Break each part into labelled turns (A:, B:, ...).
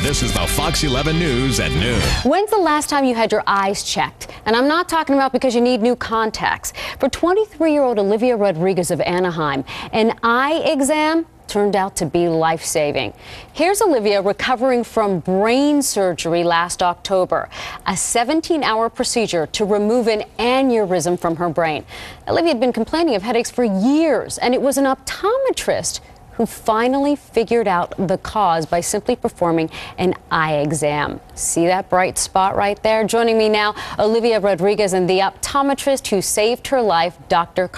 A: This is the Fox 11 News at noon.
B: When's the last time you had your eyes checked? And I'm not talking about because you need new contacts. For 23-year-old Olivia Rodriguez of Anaheim, an eye exam turned out to be life-saving. Here's Olivia recovering from brain surgery last October, a 17-hour procedure to remove an aneurysm from her brain. Olivia had been complaining of headaches for years, and it was an optometrist who finally figured out the cause by simply performing an eye exam. See that bright spot right there? Joining me now, Olivia Rodriguez and the optometrist who saved her life, Dr.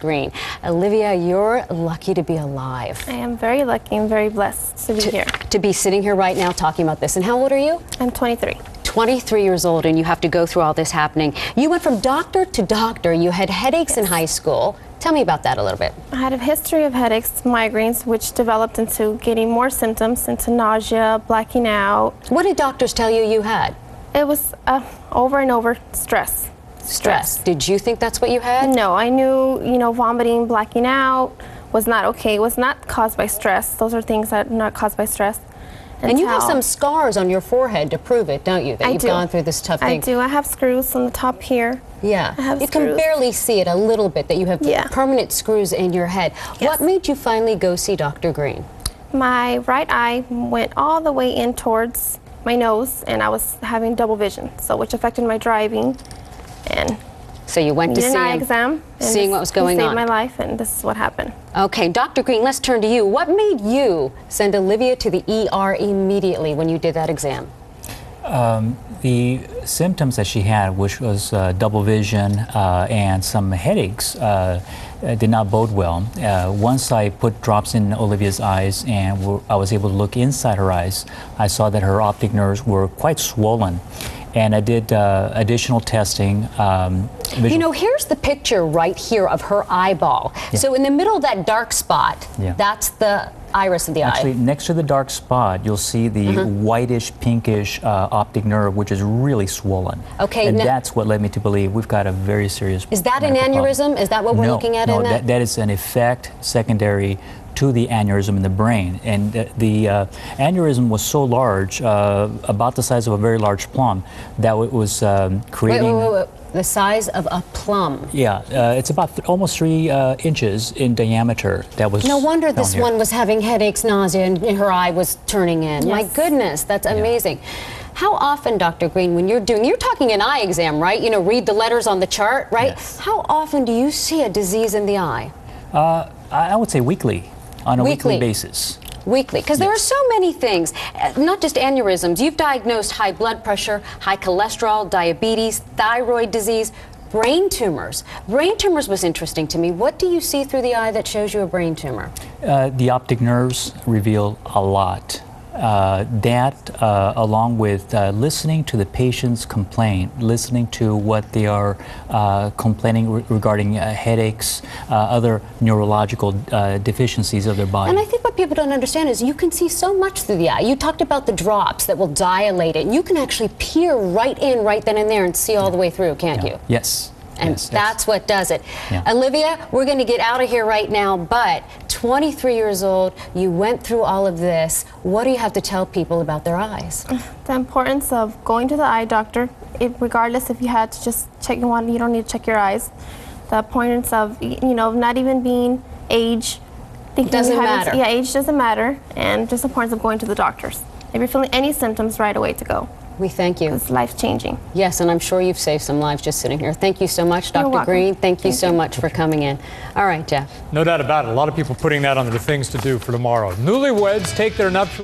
B: Green. Olivia, you're lucky to be alive.
C: I am very lucky and very blessed to be here.
B: To be sitting here right now talking about this. And how old are you?
C: I'm 23.
B: 23 years old, and you have to go through all this happening. You went from doctor to doctor. You had headaches in high school. Tell me about that a little bit.
C: I had a history of headaches, migraines, which developed into getting more symptoms, into nausea, blacking out.
B: What did doctors tell you you had?
C: It was over and over stress.
B: Stress. Did you think that's what you had?
C: No, I knew, vomiting, blacking out was not okay. It was not caused by stress. Those are things that are not caused by stress.
B: And you have some scars on your forehead to prove it, don't you? That you've gone through this tough thing.
C: I do. I have screws on the top here.
B: Yeah.
C: I have
B: you
C: screws.
B: Can barely see it a little bit, that you have permanent screws in your head.
C: Yes.
B: What made you finally go see Dr. Green?
C: My right eye went all the way in towards my nose, and I was having double vision, which affected my driving. And
B: so you went to see
C: an eye
B: him,
C: exam,
B: seeing what was going on.
C: He saved my life, and this is what happened.
B: Okay, Dr. Green, let's turn to you. What made you send Olivia to the ER immediately when you did that exam?
D: The symptoms that she had, which was double vision and some headaches, did not bode well. Once I put drops in Olivia's eyes and I was able to look inside her eyes, I saw that her optic nerves were quite swollen. And I did additional testing.
B: Here's the picture right here of her eyeball. Yeah. So in the middle of that dark spot, that's the iris of the eye.
D: Actually, next to the dark spot, you'll see the whitish, pinkish optic nerve, which is really swollen.
B: Okay.
D: And that's what led me to believe we've got a very serious
B: Is that an aneurysm?
D: problem.
B: Is that what we're looking at in that?
D: No, that is an effect secondary to the aneurysm in the brain. And the aneurysm was so large, about the size of a very large plum, that it was creating...
B: Wait. The size of a plum?
D: Yeah, it's about almost 3 inches in diameter. That was
B: no wonder this one was having headaches, nausea, and her eye was turning in.
C: Yes.
B: My goodness, that's amazing. How often, Dr. Green, when you're talking an eye exam, right? Read the letters on the chart, right?
D: Yes.
B: How often do you see a disease in the eye?
D: I would say weekly, on a weekly basis.
B: Weekly, because there are so many things, not just aneurysms. You've diagnosed high blood pressure, high cholesterol, diabetes, thyroid disease, brain tumors. Brain tumors was interesting to me. What do you see through the eye that shows you a brain tumor?
D: The optic nerves reveal a lot. Along with listening to the patient's complaint, listening to what they are complaining regarding headaches, other neurological deficiencies of their body.
B: And I think what people don't understand is you can see so much through the eye. You talked about the drops that will dilate it. You can actually peer right in, right then and there, and see all the way through, can't you?
D: Yes.
B: And that's what does it.
D: Yeah.
B: Olivia, we're going to get out of here right now, but 23 years old, you went through all of this. What do you have to tell people about their eyes?
C: The importance of going to the eye doctor, regardless if you had to just check one, you don't need to check your eyes. The importance of, not even being age.
B: Doesn't matter.
C: Yeah, age doesn't matter. And just the importance of going to the doctors. If you're feeling any symptoms, right away to go.
B: We thank you.
C: It's life-changing.
B: Yes, and I'm sure you've saved some lives just sitting here. Thank you so much, Dr. Green. Thank you so much for coming in. All right, Jeff.
E: No doubt about it. A lot of people putting that on their things to do for tomorrow. Newlyweds take their nuptial